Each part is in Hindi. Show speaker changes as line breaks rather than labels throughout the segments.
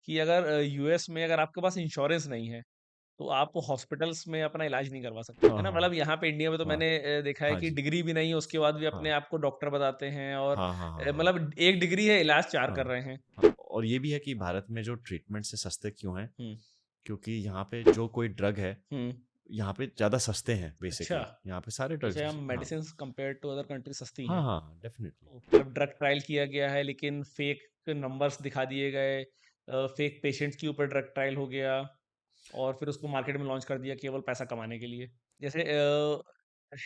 कि अगर यूएस में अगर आपके पास इंश्योरेंस नहीं है तो आप हॉस्पिटल्स में अपना इलाज नहीं करवा सकते,
हाँ,
है ना?
हाँ,
मतलब यहाँ पे इंडिया में तो
हाँ,
मैंने देखा है
हाँ
कि
जी,
डिग्री भी नहीं है, उसके बाद भी अपने
हाँ,
आप को डॉक्टर बताते हैं और
हाँ, हाँ, हाँ, हाँ,
मतलब एक डिग्री है, इलाज 4 कर
हाँ,
रहे हैं।
हाँ। और ये भी है कि भारत में जो ट्रीटमेंट से सस्ते क्यों हैं?
हुँ,
क्योंकि यहाँ पे जो कोई ड्रग है,
हुँ।
यहाँ पे ज़्यादा सस्ते हैं
अच्छा,
बेसिकली। यहाँ पे सारे ड्रग्स
जैसे हम
हाँ,
medicines compare to other country सस्ती
हाँ,
हैं।
हाँ, डेफ़िनिटली।
मतलब ड्रग ट्रायल किया गया है लेकिन फेक नंबर्स दिखा दिए गए, फेक पेशेंट्स के ऊपर ड्रग ट्रायल हो गया और फिर उसको मार्केट में लॉन्च कर दिया केवल पैसा कमाने के लिए। जैसे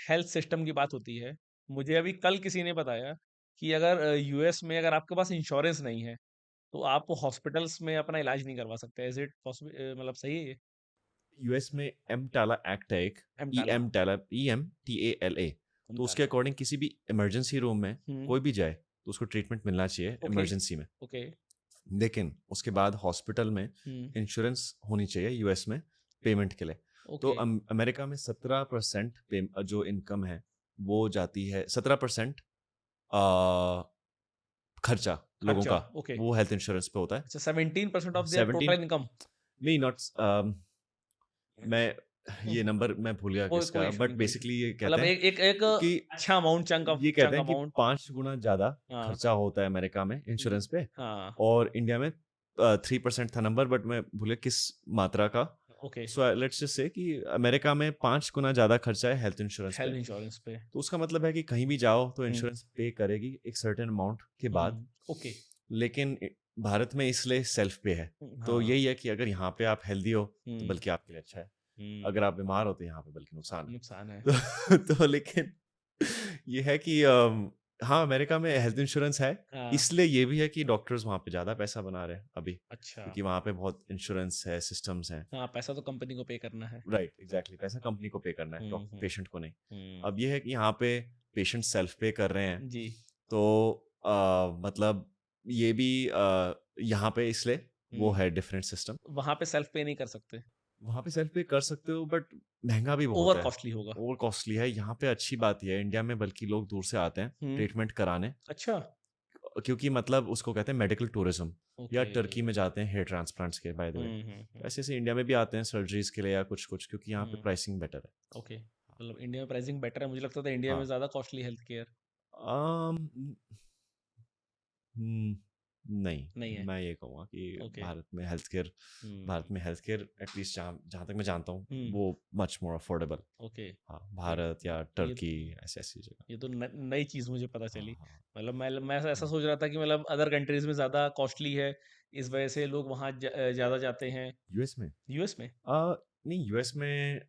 हेल्थ सिस्टम की बात होती है, मुझे अभी कल किसी ने बताया कि अगर यूएस में अगर आपके पास इंश्योरेंस नहीं है, तो आप हॉस्पिटल्स में अपना इलाज नहीं करवा सकते। इज़ इट मतलब सही है ये?
यूएस में एमटाला एक्ट है एक,
एमटाला,
EMTALA, तो उसके
एमटाला।
अकॉर्डिंग किसी भी इमरजेंसी रूम में
हुँ,
कोई भी जाए, तो उसको ट्रीटमेंट मिलना चाहिए
ओके,
इमरजेंसी में।
ओके।
लेकिन उसके बाद हॉस्पिटल में
हुँ,
इंश्योरेंस होनी चाहिए यूएस में पेमेंट के लिए। तो
ओके।
अमेरिका में 17% जो इनकम है वो जाती है, 17% खर्चा लोगों
खर्चा,
का
ओके।
वो हेल्थ इंश्योरेंस पे होता है।
अच्छा 17% ऑफ देयर
17
टोटल इनकम।
नहीं, नॉट मैं ये नंबर मैं भूल गया
कोई कोई
किसका,
इश्यू
बट
नहीं, कोई इश्यू
बेसिकली ये कहते
मतलब
हैं
एक
कि
अच्छा अमाउंट चंक ऑफ
ये कहते
चंक
हैं कि
अमाउंट।
5 गुना ज़्यादा
हाँ,
खर्चा होता है अमेरिका में
जी,
इंश्योरेंस पे,
हाँ,
और इंडिया में 3% था नंबर, बट मैं भूल गया किस मात्रा का।
Okay,
so let's just say कि अमेरिका में 5 गुना ज़्यादा खर्चा है हेल्थ इंश्योरेंस पे।
हेल्थ इंश्योरेंस पे।
तो उसका मतलब है कि कहीं भी जाओ तो
हुँ,
इंश्योरेंस पे करेगी एक सर्टेन अमाउंट के बाद।
हुँ, ओके,
लेकिन भारत में इसलिए सेल्फ पे है। तो
हाँ,
यही है कि अगर यहाँ पे आप हेल्दी हो तो
हुँ,
बल्कि आपके लिए अच्छा है।
हुँ,
अगर आप बीमार हो तो यहाँ पे बल्कि नुकसान है।
नुकसान है।
तो लेकिन ये है कि हाँ, अमेरिका में हेल्थ इंश्योरेंस है।
हाँ,
इसलिए ये भी है कि डॉक्टर्स वहाँ पे ज़्यादा पैसा बना रहे हैं अभी,
अच्छा,
क्योंकि वहाँ पे बहुत इंश्योरेंस है, सिस्टम्स हैं।
हाँ, पैसा तो कंपनी को पे करना है।
राइट, एग्ज़ैक्टली, पैसा कंपनी को पे करना है,
हुँ, हुँ,
पेशेंट को नहीं।
हुँ,
अब ये है कि यहाँ पे पेशेंट सेल्फ पे कर रहे हैं,
जी,
तो मतलब ये भी यहाँ पे इसलिए वो
हुँ,
है डिफरेंट सिस्टम।
वहाँ पे सेल्फ पे नहीं कर सकते,
वहाँ पे सेल्फ पे कर सकते हो, बट महँगा भी बहुत
ओवर
है,
कॉस्टली होगा।
ओवर कॉस्टली है। यहाँ पे अच्छी बात ये है, इंडिया में बल्कि लोग दूर से आते हैं
हुँ,
ट्रीटमेंट कराने,
अच्छा,
क्योंकि मतलब उसको कहते हैं मेडिकल टूरिज्म, या
ओके,
टर्की में जाते हैं हेयर ट्रांसप्लांट्स के, बाय द वे।
हुँ, हुँ, हुँ,
ऐसे ऐसे इंडिया में भी आते हैं सर्जरीज के लिए या कुछ कुछ, क्योंकि यहाँ पे
हुँ,
प्राइसिंग बेटर है।
ओके। मतलब इंडिया में प्राइसिंग बेटर है, मुझे लगता था इंडिया में
हाँ,
ज़्यादा कॉस्टली हेल्थ केयर
अम, न- नहीं,
नहीं है,
मैं ये कहूँगा कि
ओके,
भारत
हुँ,
में हेल्थ केयर एटलीस्ट जहाँ जहाँ तक मैं जानता हूँ
हुँ,
वो मच मोर अफोर्डेबल।
ओके।
हाँ,
ये
भारत या
ये
टर्की, ऐसी ऐसी जगह।
ये तो नई चीज़ मुझे पता
हाँ,
चली।
हाँ,
मतलब मैं ऐसा
हाँ।
सोच रहा था कि मतलब अदर कंट्रीज़ में ज़्यादा कॉस्टली है, इस वजह से लोग वहाँ ज़्यादा जाते हैं।
यूएस में
यूएस में?
नहीं, यूएस में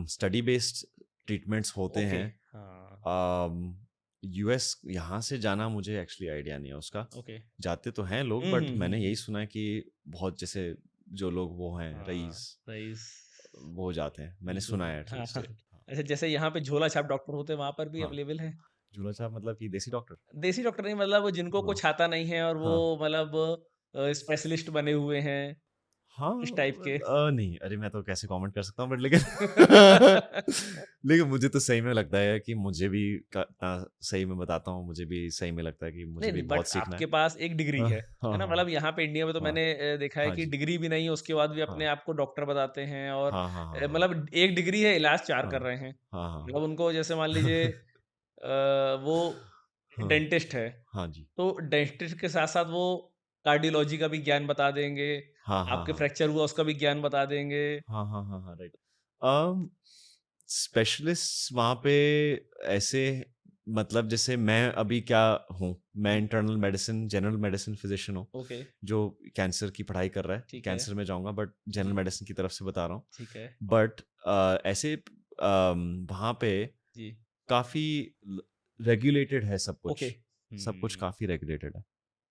स्टडी बेस्ड ट्रीटमेंट्स होते
ओके,
हैं।
हाँ,
यूएस यहाँ से जाना मुझे एक्चुअली आइडिया नहीं है उसका।
ओके।
जाते तो हैं लोग,
हुँ,
बट
हुँ, हुँ,
मैंने
हुँ।
यही सुना है कि बहुत जैसे जो लोग वो हैं
हाँ,
रईस,
रईस
वो जाते हैं, मैंने
बिल्कुल,
सुना है
हाँ,
एटलीस्ट
हाँ।
ये।
अच्छा जैसे यहाँ पे झोला छाप डॉक्टर होते हैं, वहाँ पर भी
हाँ,
अवेलेबल हैं?
झूला छाप मतलब कि देसी डॉक्टर।
देसी डॉक्टर नहीं मतलब जिनको
हाँ,
कुछ आता नहीं है और वो
हाँ,
मतलब स्पेशलिस्ट बने हुए हैं,
हाँ,
इस टाइप के।
नहीं, अरे मैं तो कैसे कमेंट कर सकता हूँ, बट लेकिन लेकिन मुझे तो सही में लगता है कि मुझे भी सही में बताता हूँ, मुझे भी सही में लगता है कि मुझे
नहीं,
भी
नहीं बट
बहुत सीखना है।
आपके पास एक डिग्री
हाँ,
है
हाँ,
ना?
हाँ,
मतलब यहाँ पे इंडिया में तो
हाँ,
मैंने देखा है
हाँ
कि
जी,
डिग्री भी नहीं है, उसके बाद भी अपने
हाँ,
आप को डॉक्टर बताते हैं और
हाँ, हाँ, हाँ, हाँ,
मतलब एक डिग्री है, इलाज 4
हाँ,
कर रहे हैं।
हाँ, हाँ,
मतलब उनको जैसे मान लीजिए वो
हाँ,
डेंटिस्ट है,
हाँ जी,
तो डेंटिस्ट के साथ-साथ वो कार्डियोलॉजी का भी ज्ञान बता देंगे,
हाँ, हाँ,
आपके
हाँ,
फ्रैक्चर हुआ उसका भी ज्ञान बता देंगे।
हाँ, हाँ, हाँ, हाँ, राइट। स्पेशलिस्ट वहाँ पे ऐसे, मतलब जैसे मैं अभी क्या हूँ, मैं
हुँ,
internal medicine, general medicine physician हूँ,
ओके,
जो कैंसर की पढ़ाई कर रहा है।
ठीक है।
कैंसर में जाऊँगा, बट जनरल
जी,
मेडिसिन की तरफ से बता रहा हूँ।
ठीक है।
बट ऐसे वहाँ पे
जी,
काफ़ी रेगुलेटेड है सब
ओके।
कुछ, सब कुछ
हुँ,
काफ़ी रेगुलेटेड है।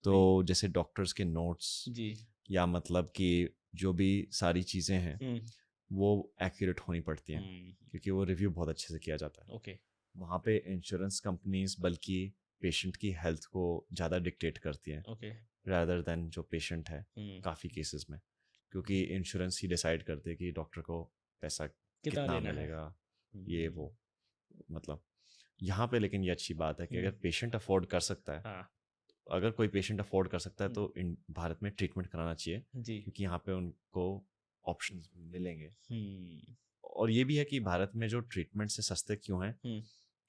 तो
सही।
जैसे डॉक्टर्स के नोट्स,
जी,
या मतलब कि जो भी सारी चीज़ें हैं
हुँ,
वो एक्यूरेट होनी पड़ती हैं,
हुँ,
क्योंकि वो रिव्यू बहुत अच्छे से किया जाता है।
ओके।
वहाँ पे इंश्योरेंस कंपनीज बल्कि पेशेंट की हेल्थ को ज़्यादा डिक्टेट करती हैं,
ओके।
रादर देन जो पेशेंट है,
हुँ,
काफ़ी केसेस में, क्योंकि इंश्योरेंस ही डिसाइड करते हैं कि डॉक्टर को पैसा
कितना
कितना
देना है?
मिलेगा, ये
हुँ,
वो, मतलब यहाँ पे लेकिन ये अच्छी बात है कि
हुँ,
अगर पेशेंट अफोर्ड कर सकता है,
हाँ,
अगर कोई पेशेंट अफोर्ड कर सकता है
हुँ,
तो भारत में ट्रीटमेंट कराना चाहिए,
जी।
क्योंकि यहाँ पे उनको ऑप्शंस मिलेंगे।
हुँ,
और ये भी है कि भारत में जो ट्रीटमेंट से सस्ते क्यों हैं,
हुँ,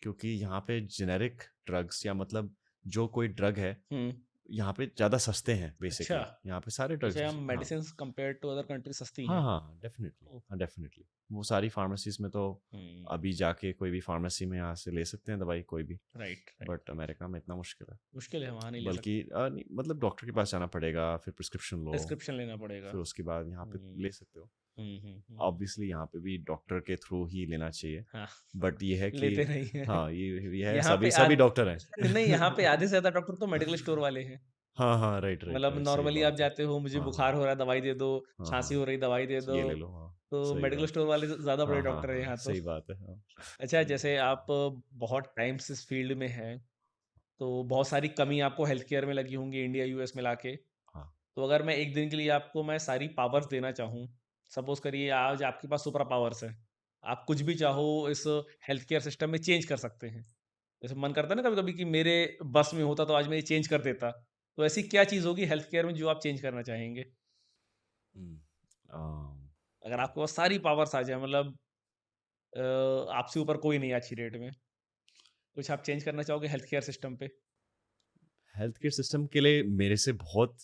क्योंकि यहाँ पे जेनेरिक ड्रग्स या मतलब जो कोई ड्रग है
हुँ।
यहाँ पे ज़्यादा सस्ते हैं।
अच्छा,
बेसिकली यहाँ पे सारे
अच्छा
ड्रग्स, हाँ
medicines compared to other country सस्ती
हाँ
हैं।
हाँ डेफिनेटली,
ओह!
हाँ डेफिनेटली। वो सारी फार्मेसीज में तो
हुँ,
अभी जाके कोई भी फार्मेसी में यहाँ से ले सकते हैं दवाई कोई भी,
राइट, राइट।
बट अमेरिका में इतना मुश्किल है।
मुश्किल है, वहाँ नहीं ले
बल्कि
सकते।
नहीं, मतलब डॉक्टर के पास जाना पड़ेगा, फिर प्रिस्क्रिप्शन लो,
प्रिस्क्रिप्शन लेना पड़ेगा।
फिर उसके बाद यहाँ पे
हुँ,
ले सकते हो।
हुँ, हुँ, हुँ।
ऑब्वियसली यहाँ पे भी डॉक्टर के थ्रू ही लेना चाहिए,
हाँ,
बट ये है कि
लेते नहीं हैं।
हाँ ये है,
यहाँ
सभी
पे
सभी डॉक्टर हैं।
नहीं, यहाँ पे आधे से ज़्यादा डॉक्टर तो मेडिकल स्टोर वाले हैं।
हाँ हाँ राइट राइट
मतलब
राइट, सही
नॉर्मली आप
बात है।
जाते हो, मुझे
हाँ
बुखार
हाँ
हो रहा है, दवाई दे दो,
हाँ
खाँसी
हाँ,
हो रही, दवाई दे दो।
ये ले लो, हाँ
तो
सही
मेडिकल
बात।
स्टोर वाले ज़्यादा बड़े
हाँ हाँ
डॉक्टर हैं
हाँ
यहाँ तो।
सही बात है, हाँ
अच्छा,
सही
जैसे
बात है।
आप बहुत टाइम से इस फील्ड में हैं, तो बहुत सारी कमी आपको हेल्थ केयर में लगी होंगी इंडिया, यूएस मिला के।
हाँ
तो अगर मैं एक दिन के लिए आपको मैं सारी पावर्स देना चाहूँ, सपोज़ करिए आज आपके पास सुपर पावर्स हैं। आप कुछ भी चाहो इस हेल्थ केयर सिस्टम में चेंज कर सकते हैं। जैसे मन करता है ना कभी-कभी कि मेरे बस में होता तो आज मैं ये चेंज कर देता। तो ऐसी क्या चीज़ होगी हेल्थ केयर में जो आप चेंज करना चाहेंगे?
हम्म, um,
अगर आपके पास सारी पावर्स आ जाएँ मतलब आपसे ऊपर कोई नहीं है आज की डेट में। कुछ आप चेंज करना चाहोगे हेल्थ केयर सिस्टम पे?
हेल्थ केयर सिस्टम के लिए मेरे से बहुत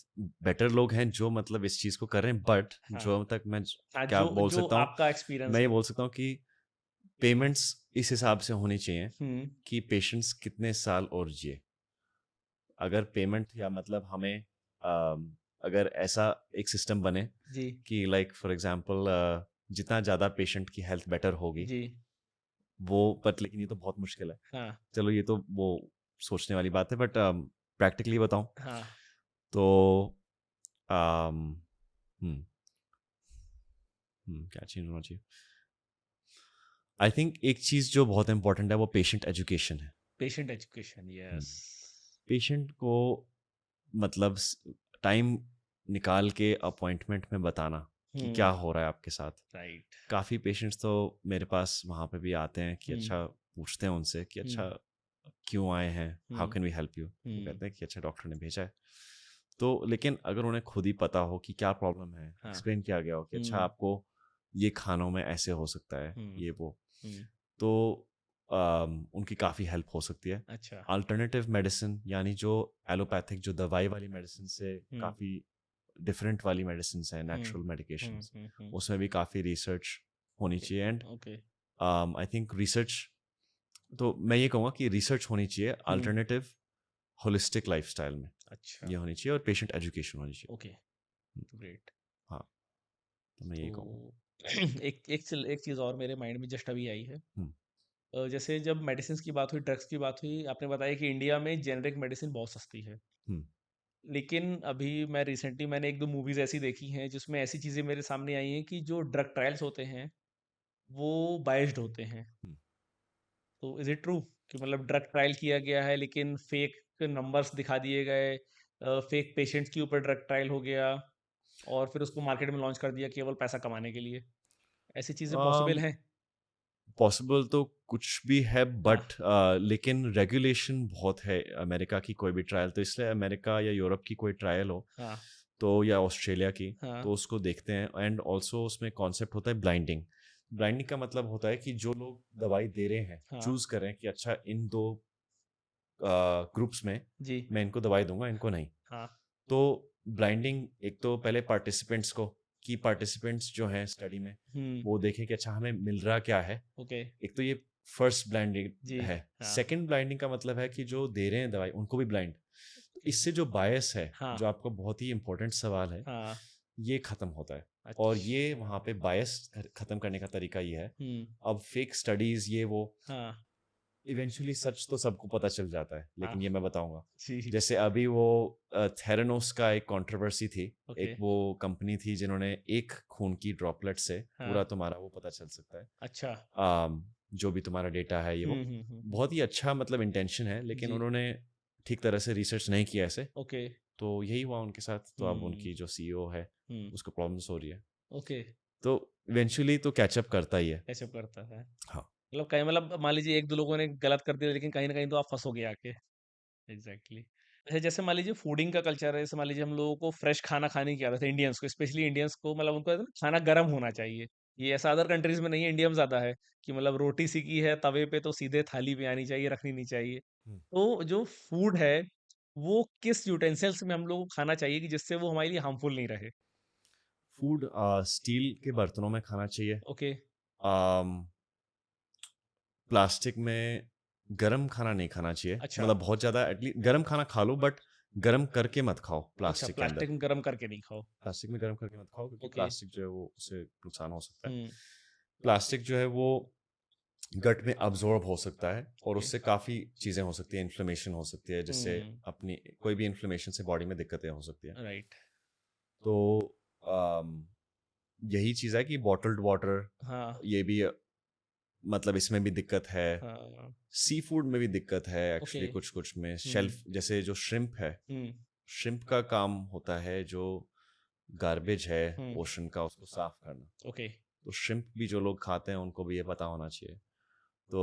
बेटर लोग हैं जो मतलब इस चीज़ को कर रहे हैं, बट
हाँ।
जो तक मैं
हाँ,
क्या
जो
बोल
जो
सकता हूँ,
आपका एक्सपीरियंस
मैं ये
हो।
बोल सकता हूँ कि पेमेंट्स इस हिसाब से होनी चाहिए
हुँ,
कि पेशेंट्स कितने साल और जिए। अगर पेमेंट या मतलब हमें अगर ऐसा एक सिस्टम बने
जी,
कि लाइक फॉर एग्जांपल जितना ज़्यादा पेशेंट की हेल्थ बेटर होगी,
जी,
वो बट लेकिन ये तो बहुत मुश्किल है।
हाँ,
चलो ये तो वो सोचने वाली बात है, बट प्रैक्टिकली बताऊं
हाँ,
तो um, हम्म क्या चीज़ होना चाहिए। आई थिंक एक चीज़ जो बहुत इंपॉर्टेंट है वो पेशेंट एजुकेशन है।
Patient education, yes.
पेशेंट को मतलब टाइम निकाल के अपॉइंटमेंट में बताना कि क्या
हुँ,
हो रहा है आपके साथ।
राइट।
काफ़ी पेशेंट्स तो मेरे पास वहाँ पे भी आते हैं कि
हुँ,
अच्छा, पूछते हैं उनसे कि
हुँ,
अच्छा क्यों आए हैं, how
hmm,
can we help you, वो
हुँ,
कहते हैं कि अच्छा डॉक्टर ने भेजा है। तो लेकिन अगर उन्हें खुद ही पता हो कि क्या प्रॉब्लम है,
हाँ,
एक्सप्लेन किया गया हो कि अच्छा
हुँ,
आपको ये खानों में ऐसे हो सकता है
हुँ,
ये वो,
हुँ,
तो उनकी काफ़ी हेल्प हो सकती है।
अच्छा,
अल्टरनेटिव मेडिसिन यानी जो एलोपैथिक जो दवाई वाली मेडिसिन से
हुँ,
काफ़ी डिफरेंट वाली मेडिसिन है,
हुँ,
नेचुरल
हुँ,
मेडिकेशंस,
हुँ, हुँ,
उसमें भी काफ़ी रिसर्च होनी
ओके,
चाहिए। And
okay,
I think research, तो मैं ये कहूँगा कि रिसर्च होनी चाहिए
हुँ,
अल्टरनेटिव होलिस्टिक लाइफस्टाइल में,
अच्छा,
ये होनी चाहिए, और पेशेंट एजुकेशन होनी चाहिए।
ओके,
हम्म,
ग्रेट।
हाँ, तो मैं यही कहूँगा।
तो एक चीज़ और मेरे माइंड में जस्ट अभी आई है।
हम्म,
जैसे जब मेडिसिन्स की बात हुई, ड्रग्स की बात हुई, आपने बताया कि इंडिया में जेनेरिक मेडिसिन बहुत सस्ती है।
हम्म,
लेकिन अभी मैं रिसेंटली मैंने 1-2 मूवीज़ ऐसी देखी हैं जिसमें ऐसी चीज़ें मेरे सामने आई हैं कि जो ड्रग ट्रायल्स होते हैं, वो बायस्ड होते हैं।
हम्म।
तो इज़ इट ट्रू कि मतलब ड्रग ट्रायल किया गया है लेकिन फेक नंबर्स दिखा दिए गए, फेक पेशेंट्स के ऊपर ड्रग ट्रायल हो गया और फिर उसको मार्केट में लॉन्च कर दिया केवल पैसा कमाने के लिए। ऐसी चीज़ें पॉसिबल हैं?
पॉसिबल तो कुछ भी है,
हाँ,
बट लेकिन रेगुलेशन बहुत है अमेरिका की कोई भी ट्रायल, तो इसलिए अमेरिका या यूरोप की कोई ट्रायल हो
हाँ,
तो, या ऑस्ट्रेलिया की,
हाँ,
तो उसको देखते हैं। एंड ऑल्सो उसमें कॉन्सेप्ट होता है ब्लाइंडिंग। ब्लाइंडिंग का मतलब होता है कि जो लोग दवाई दे रहे हैं
हाँ,
चूज करें कि अच्छा इन दो ग्रुप्स में
जी,
मैं इनको दवाई दूंगा, इनको नहीं।
हाँ,
तो ब्लाइंडिंग एक तो पहले पार्टिसिपेंट्स को, कि पार्टिसिपेंट्स जो हैं स्टडी में
हुँ,
वो देखें कि अच्छा हमें मिल रहा क्या है।
ओके,
एक तो ये फर्स्ट ब्लाइंडिंग
जी,
है।
हाँ,
सेकंड ब्लाइंडिंग का मतलब है कि जो दे रहे हैं दवाई उनको भी ब्लाइंड। तो इससे जो बायस है,
हाँ,
जो आपका बहुत ही इंपॉर्टेंट सवाल है,
हाँ,
ये खत्म होता है। और ये
अच्छा,
वहाँ पे बायस खत्म करने का तरीका ये है,
हुँ,
अब फेक स्टडीज ये वो
हाँ,
इवेंचुअली सच तो सबको पता चल जाता है,
हाँ,
लेकिन ये मैं बताऊंगा।
जी,
जैसे अभी वो थेरानोस का एक कंट्रोवर्सी थी।
ओके,
एक वो कंपनी थी जिन्होंने एक खून की ड्रॉपलेट से
हाँ,
पूरा तुम्हारा वो पता चल सकता है,
अच्छा,
जो भी तुम्हारा डेटा है ये वो।
हुँ, हुँ, हुँ, हुँ,
बहुत ही अच्छा मतलब इंटेंशन है, लेकिन
जी,
उन्होंने ठीक तरह से रिसर्च नहीं किया ऐसे।
ओके,
तो यही हुआ उनके साथ, तो अब
हुँ,
उनकी जो सीईओ है
हुँ,
उसको प्रॉब्लम्स हो रही है।
ओके,
तो इवेंचुअली तो कैचअप करता ही है।
कैचअप करता है।
हाँ
मतलब कहीं मतलब मान लीजिए 1-2 लोगों ने गलत कर दिया लेकिन कहीं न कहीं तो आप फँसोगे आके। एग्ज़ैक्टली। अच्छा, जैसे मान लीजिए फूडिंग का कल्चर है, जैसे मान लीजिए हम लोगों को फ्रेश खाना खाने की आदत है इंडियंस को, स्पेशली इंडियंस को, मतलब उनको कहते हैं ना, खाना गर्म होना चाहिए। ये ऐसा अदर कंट्रीज में नहीं है, इंडिया में ज़्यादा है कि मतलब रोटी सीकी है तवे पे तो सीधे थाली पे आनी चाहिए, रखनी नहीं चाहिए।
हुँ।
तो जो फूड है, वो किस यूटेंसिल्स में हम लोग को खाना चाहिए कि जिससे वो हमारे लिए हार्मफुल नहीं रहे?
फूड स्टील के बर्तनों में खाना चाहिए।
ओके,
अम, प्लास्टिक में गरम खाना नहीं खाना चाहिए।
अच्छा,
मतलब बहुत ज़्यादा एटलीस्ट गरम खाना खा लो बट गरम करके मत खाओ
अच्छा,
प्लास्टिक के अंदर।
प्लास्टिक में गरम करके नहीं खाओ।
प्लास्टिक में गरम करके मत खाओ क्योंकि
ओके,
प्लास्टिक जो है वो उससे नुकसान हो सकता है।
हुँ,
प्लास्टिक जो है वो गट में अब्जॉर्ब हो सकता है और
ओके,
उससे काफ़ी चीज़ें हो सकती हैं, इन्फ्लेमेशन हो सकती है जिससे
हुँ,
अपनी कोई भी इन्फ्लेमेशन से बॉडी में दिक्कतें हो सकती हैं।
राइट,
तो अम, यही चीज़ है कि बॉटल्ड वाटर
हाँ,
ये भी मतलब इसमें भी दिक्कत है।
हाँ,
सी फूड में भी दिक्कत है
ओके,
एक्चुअली कुछ-कुछ में।
हुँ,
शेल्फ जैसे जो श्रिम्प है,
हुँ,
श्रिम्प का काम होता है जो गार्बेज है
हुँ,
ओशन का उसको साफ करना।
ओके,
तो श्रिम्प भी जो लोग खाते हैं उनको भी ये पता होना चाहिए। तो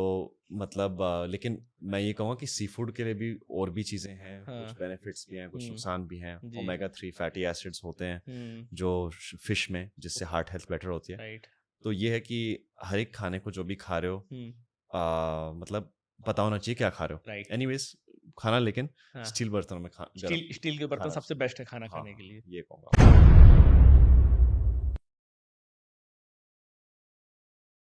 मतलब लेकिन मैं ये कहूँगा कि सी फूड के लिए भी और भी चीज़ें हैं, कुछ
हाँ,
बेनिफिट्स भी हैं, कुछ
हुँ,
नुकसान भी हैं।
जी,
ओमेगा 3 फैटी एसिड्स होते हैं
हुँ,
जो फिश में जिससे हार्ट हेल्थ बेटर होती है।
राइट,
तो ये है कि हर एक खाने को जो भी खा रहे हो
हुँ,
मतलब पता होना चाहिए क्या खा रहे
राइट,
हो। एनीवेज़ खाना लेकिन
हाँ,
स्टील बर्तनों में
स्टील स्टील के बर्तन
खाना
सबसे
चाहिए।
बेस्ट है खाना
हाँ,
खाने के
हाँ,
लिए।
ये कहूँगा।